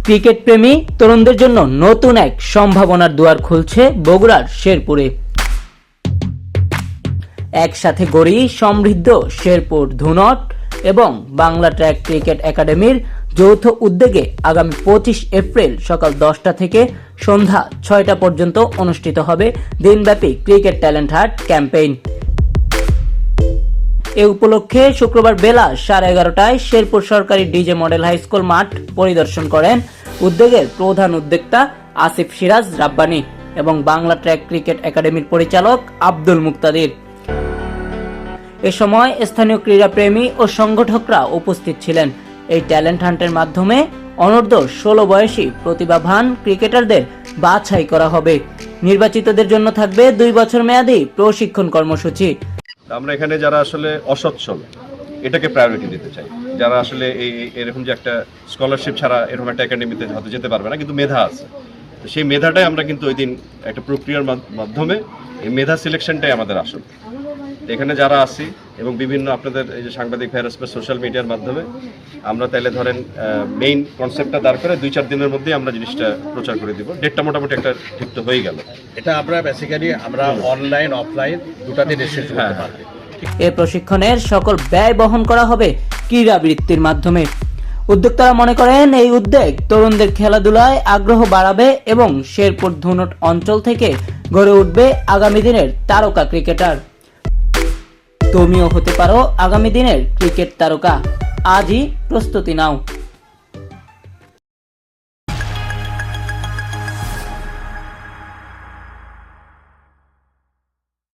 Cricket প্রেমী তরুণদের জন্য নতুন এক সম্ভাবনার দুয়ার খুলছে বগুড়ার শেরপুরে। একসাথে গড়ি সমৃদ্ধ শেরপুর ধুনট এবং বাংলা ট্র্যাক ক্রিকেট একাডেমির যৌথ উদ্যোগে আগামী 25 এপ্রিল সকাল 10টা থেকে সন্ধ্যা 6টা পর্যন্ত অনুষ্ঠিত হবে দিনব্যাপী ক্রিকেট ট্যালেন্ট হান্ট ক্যাম্পেইন। এ উপলক্ষে শুক্রবার বেলা 11:30টায় শেরপুর সরকারি ডিজে মডেল হাই স্কুল মাঠ পরিদর্শন করেন উদ্যোগের প্রধান উদ্যোক্তা আসিফ সিরাজ রাব্বানী এবং বাংলা ট্র্যাক ক্রিকেট একাডেমির পরিচালক আব্দুল মুক্তাদির। এ সময় স্থানীয় ক্রীড়াপ্রেমী ও সংগঠকরা উপস্থিত ছিলেন। এই ট্যালেন্ট হান্টের মাধ্যমে অনূর্ধ্ব 16 বয়সী প্রতিভাবান ক্রিকেটারদের বাছাই করা হবে। নির্বাচিতদের জন্য থাকবে 2 বছর মেয়াদী প্রশিক্ষণ কর্মসূচি। আমরা এখানে যারা আসলে অসচ্ছল এটাকে প্রায়োরিটি দিতে চাই, যারা আসলে এরকম যে একটা স্কলারশিপ ছাড়া এরকম একটা একাডেমিতে হয়তো যেতে পারবে না, কিন্তু মেধা আছে, তো সেই মেধাটাই আমরা কিন্তু ওই দিন একটা প্রক্রিয়ার মাধ্যমে এই মেধা সিলেকশনটাই আমাদের আসল। এখানে যারা আছি এবং বিভিন্ন আপনাদের এই যে সাংবাদিক ভাইরাস বা সোশ্যাল মিডিয়ার মাধ্যমে আমরা তাইলে ধরেন মেইন কনসেপ্টটা দাঁড় করে 2-4 দিনের মধ্যেই আমরা জিনিসটা প্রচার করে দিব। ডেটটা মোটামুটি একটা ঠিক তো হয়ে গেল। এটা আমরা বেসিক্যালি আমরা অনলাইন অফলাইন দুটাতে রেজিস্ট্রেশন করতে পারবো। এই প্রশিক্ষণের সকল ব্যয় বহন করা হবে ক্রীড়াবৃত্তির মাধ্যমে। উদ্যোক্তারা মনে করেন এই উদ্যোগ তরুণদের খেলাধুলায় আগ্রহ বাড়াবে এবং শেরপুর ধুনট অঞ্চল থেকে গড়ে উঠবে আগামী দিনের তারকা ক্রিকেটার। তুমিও হতে পারো আগামী দিনের ক্রিকেট তারকা। আজই প্রস্তুতি নাও।